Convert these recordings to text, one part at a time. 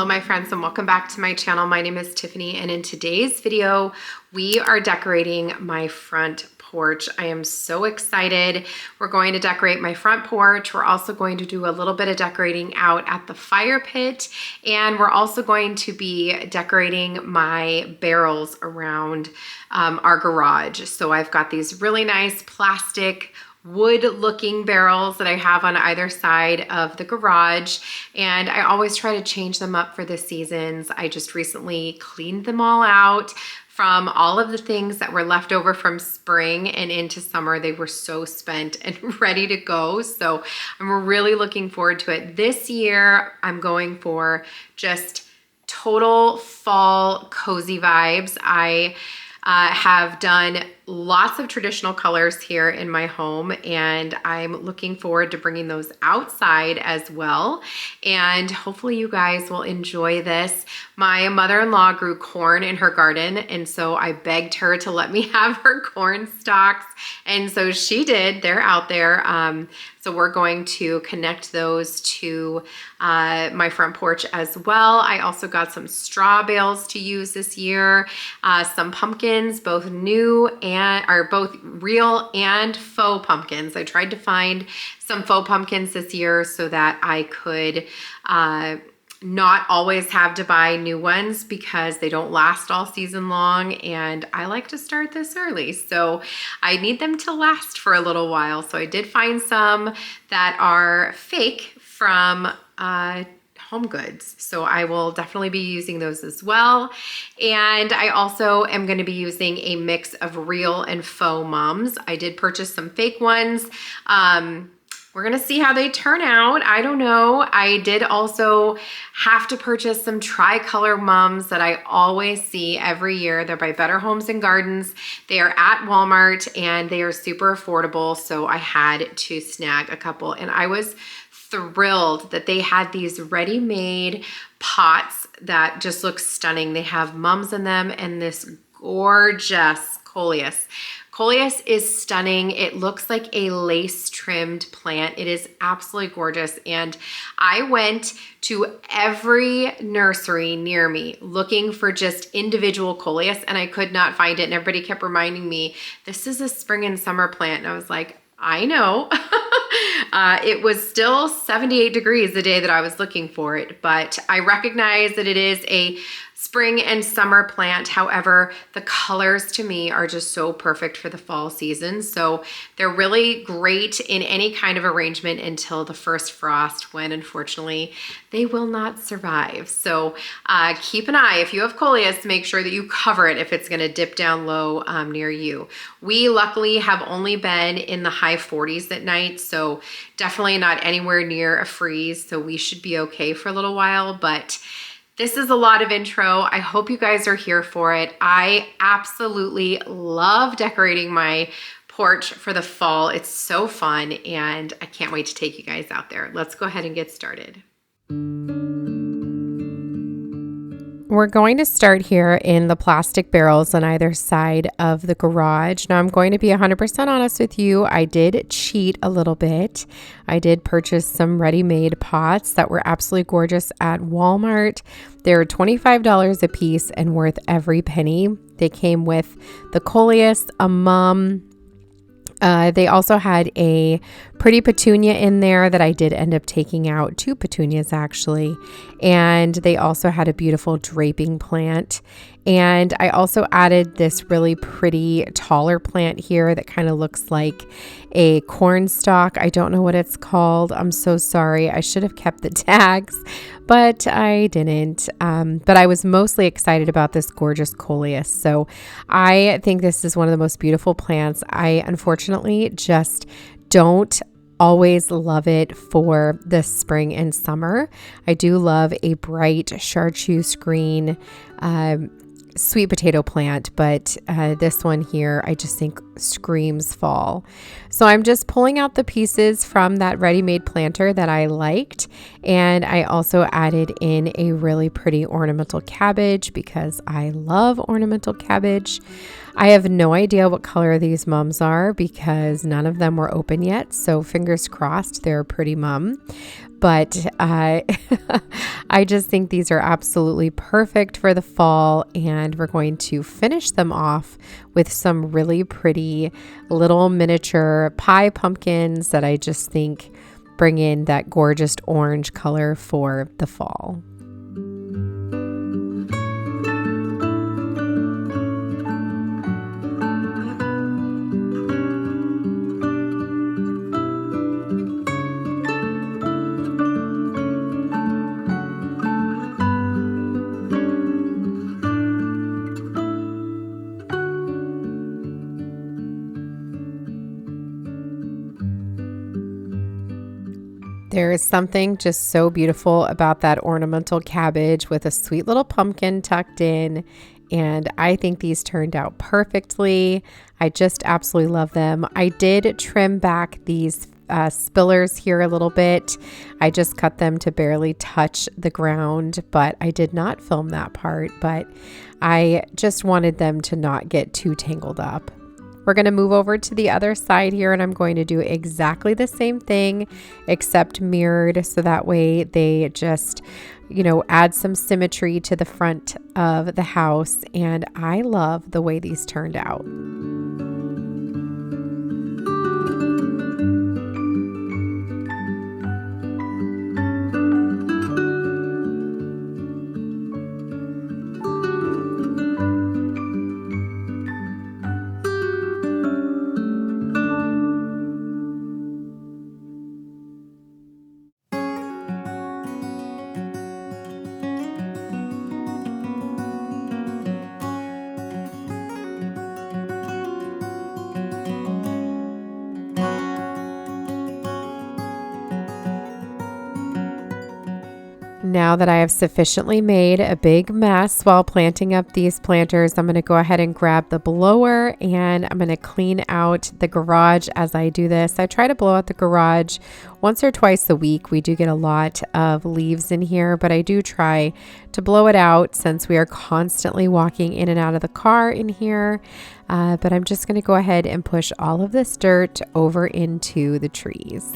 Hello my friends and welcome back to my channel. My name is Tiffany and in today's video we are decorating my front porch. I am so excited. We're going to decorate my front porch. We're also going to do a little bit of decorating out at the fire pit, and we're also going to be decorating my barrels around our garage. So I've got these really nice plastic wood looking barrels that I have on either side of the garage, and I always try to change them up for the seasons. I just recently cleaned them all out from all of the things that were left over from spring and into summer. They were so spent and ready to go. So I'm really looking forward to it. This year I'm going for just total fall cozy vibes. I have done lots of traditional colors here in my home, and I'm looking forward to bringing those outside as well. And hopefully you guys will enjoy this. My mother-in-law grew corn in her garden, and so I begged her to let me have her corn stalks, and so she did. They're out there. So we're going to connect those to my front porch as well. I also got some straw bales to use this year, some pumpkins, both new and are both real and faux pumpkins. I tried to find some faux pumpkins this year so that I could not always have to buy new ones because they don't last all season long, and I like to start this early, so I need them to last for a little while. So I did find some that are fake from Home Goods, so I will definitely be using those as well. And I also am going to be using a mix of real and faux mums. I did purchase some fake ones. We're gonna see how they turn out. I don't know. I did also have to purchase some tricolor mums that I always see every year. They're by Better Homes and Gardens. They are at Walmart and they are super affordable, so I had to snag a couple, and I was thrilled that they had these ready-made pots that just look stunning. They have mums in them and this gorgeous coleus. Coleus is stunning. It looks like a lace trimmed plant. It is absolutely gorgeous. And I went to every nursery near me looking for just individual coleus, and I could not find it. And everybody kept reminding me, this is a spring and summer plant. And I was like, I know. It was still 78 degrees the day that I was looking for it, but I recognize that it is a spring and summer plant. However, the colors to me are just so perfect for the fall season. So they're really great in any kind of arrangement until the first frost, when unfortunately they will not survive. So keep an eye. If you have coleus, make sure that you cover it if it's going to dip down low near you. We luckily have only been in the high 40s at night, so definitely not anywhere near a freeze. So we should be okay for a little while, but this is a lot of intro. I hope you guys are here for it. I absolutely love decorating my porch for the fall. It's so fun, and I can't wait to take you guys out there. Let's go ahead and get started. We're going to start here in the plastic barrels on either side of the garage. Now I'm going to be 100% honest with you. I did cheat a little bit. I did purchase some ready-made pots that were absolutely gorgeous at Walmart. They're $25 a piece and worth every penny. They came with the coleus, a mum. They also had a pretty petunia in there that I did end up taking out, 2 petunias actually. And they also had a beautiful draping plant. And I also added this really pretty taller plant here that kind of looks like a corn stalk. I don't know what it's called. I'm so sorry. I should have kept the tags, but I didn't. But I was mostly excited about this gorgeous coleus. So I think this is one of the most beautiful plants. I unfortunately just don't always love it for the spring and summer. I do love a bright chartreuse green sweet potato plant, but this one here I just think screams fall. So I'm just pulling out the pieces from that ready-made planter that I liked, and I also added in a really pretty ornamental cabbage because I love ornamental cabbage. I have no idea what color these mums are because none of them were open yet, so fingers crossed they're a pretty mum. But I just think these are absolutely perfect for the fall, and we're going to finish them off with some really pretty little miniature pie pumpkins that I just think bring in that gorgeous orange color for the fall. There is something just so beautiful about that ornamental cabbage with a sweet little pumpkin tucked in, and I think these turned out perfectly. I just absolutely love them. I did trim back these spillers here a little bit. I just cut them to barely touch the ground, but I did not film that part, but I just wanted them to not get too tangled up. We're going to move over to the other side here, and I'm going to do exactly the same thing except mirrored, so that way they just, add some symmetry to the front of the house, and I love the way these turned out. Now that I have sufficiently made a big mess while planting up these planters, I'm going to go ahead and grab the blower, and I'm going to clean out the garage as I do this. I try to blow out the garage once or twice a week. We do get a lot of leaves in here, but I do try to blow it out since we are constantly walking in and out of the car in here. But I'm just going to go ahead and push all of this dirt over into the trees.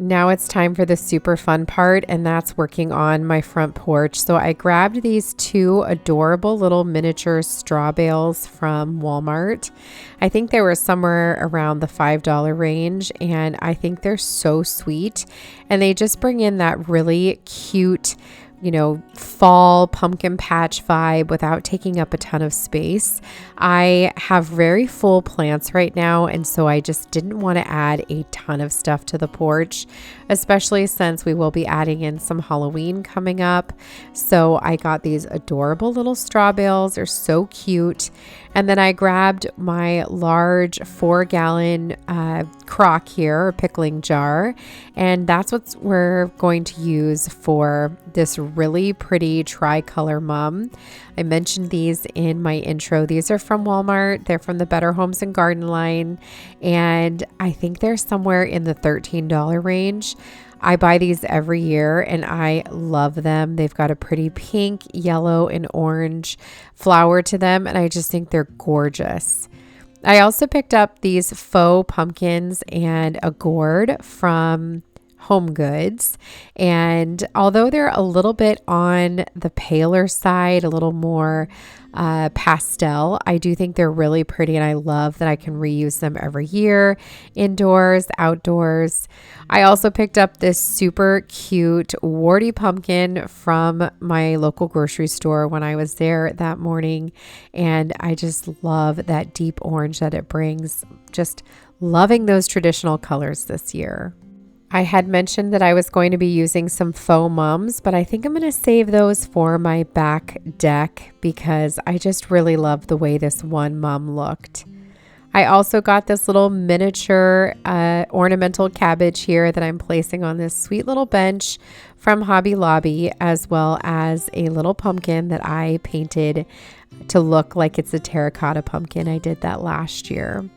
Now it's time for the super fun part, and that's working on my front porch. So I grabbed these two adorable little miniature straw bales from Walmart. I think they were somewhere around the $5 range, and I think they're so sweet, and they just bring in that really cute, fall pumpkin patch vibe without taking up a ton of space. I have very full plants right now, and so I just didn't want to add a ton of stuff to the porch, especially since we will be adding in some Halloween coming up. So I got these adorable little straw bales. They're so cute. And then I grabbed my large 4-gallon crock here, or pickling jar, and that's what we're going to use for this really pretty tricolor mum. I mentioned these in my intro. These are from Walmart. They're from the Better Homes and Garden line, and I think they're somewhere in the $13 range. I buy these every year and I love them. They've got a pretty pink, yellow, and orange flower to them, and I just think they're gorgeous. I also picked up these faux pumpkins and a gourd from Home Goods, and although they're a little bit on the paler side, a little more pastel, I do think they're really pretty, and I love that I can reuse them every year, indoors, outdoors. I also picked up this super cute warty pumpkin from my local grocery store when I was there that morning, and I just love that deep orange that it brings. Just loving those traditional colors this year. I had mentioned that I was going to be using some faux mums, but I think I'm going to save those for my back deck because I just really love the way this one mum looked. I also got this little miniature ornamental cabbage here that I'm placing on this sweet little bench from Hobby Lobby, as well as a little pumpkin that I painted to look like it's a terracotta pumpkin. I did that last year.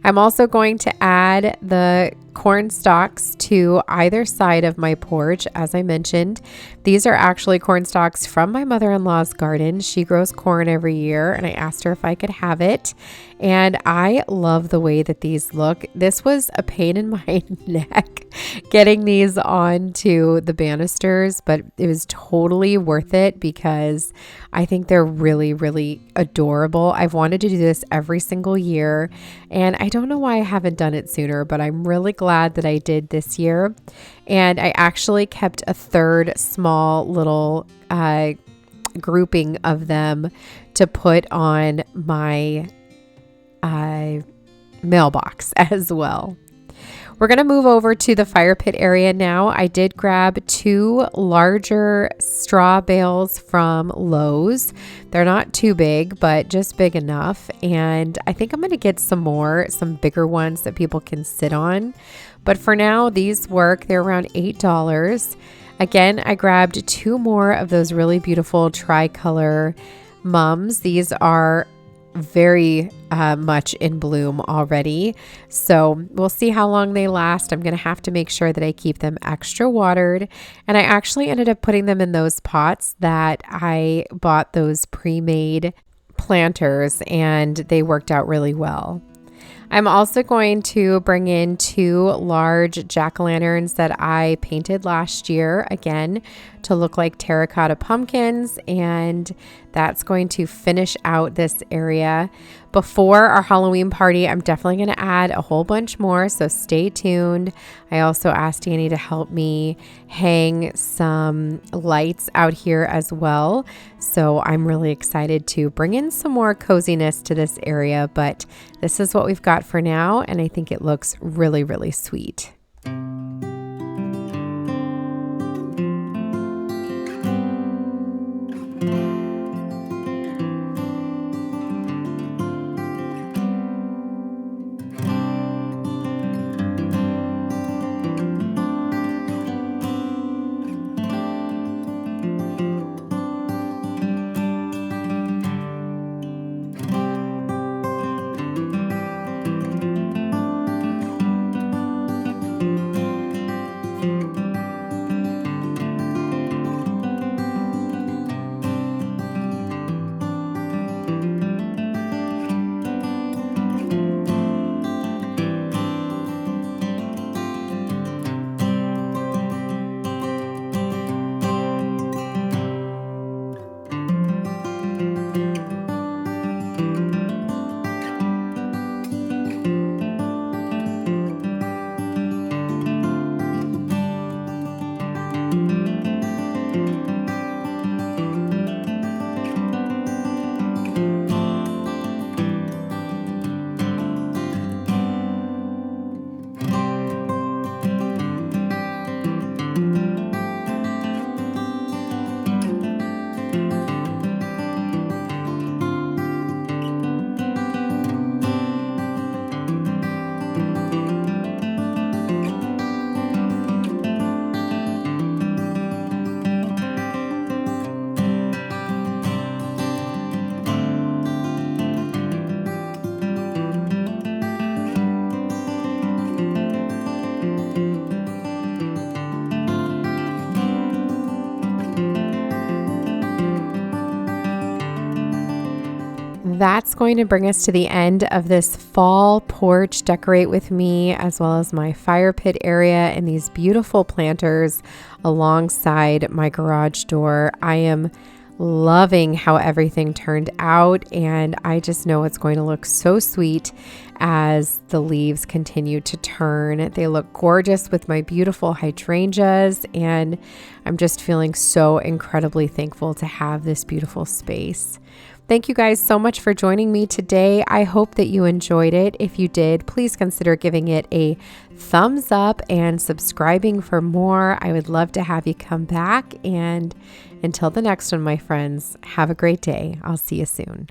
I'm also going to add the corn stalks to either side of my porch. As I mentioned, these are actually corn stalks from my mother-in-law's garden. She grows corn every year, and I asked her if I could have it. And I love the way that these look. This was a pain in my neck getting these onto the banisters, but it was totally worth it because I think they're really, really adorable. I've wanted to do this every single year, and I don't know why I haven't done it sooner, but I'm really glad that I did this year. And I actually kept a third small little grouping of them to put on my mailbox as well. We're going to move over to the fire pit area now. I did grab 2 larger straw bales from Lowe's. They're not too big, but just big enough. And I think I'm going to get some bigger ones that people can sit on. But for now, these work. They're around $8. Again, I grabbed 2 more of those really beautiful tricolor mums. These are very much in bloom already, so we'll see how long they last. I'm going to have to make sure that I keep them extra watered, and I actually ended up putting them in those pots that I bought, those pre-made planters, and they worked out really well. I'm also going to bring in 2 large jack-o'-lanterns that I painted last year, again, to look like terracotta pumpkins, and that's going to finish out this area. Before our Halloween party, I'm definitely going to add a whole bunch more, so stay tuned. I also asked Danny to help me hang some lights out here as well, so I'm really excited to bring in some more coziness to this area, but this is what we've got for now, and I think it looks really, really sweet. That's going to bring us to the end of this fall porch decorate with me, as well as my fire pit area and these beautiful planters alongside my garage door. I am loving how everything turned out, and I just know it's going to look so sweet as the leaves continue to turn. They look gorgeous with my beautiful hydrangeas, and I'm just feeling so incredibly thankful to have this beautiful space. Thank you guys so much for joining me today. I hope that you enjoyed it. If you did, please consider giving it a thumbs up and subscribing for more. I would love to have you come back. And until the next one, my friends, have a great day. I'll see you soon.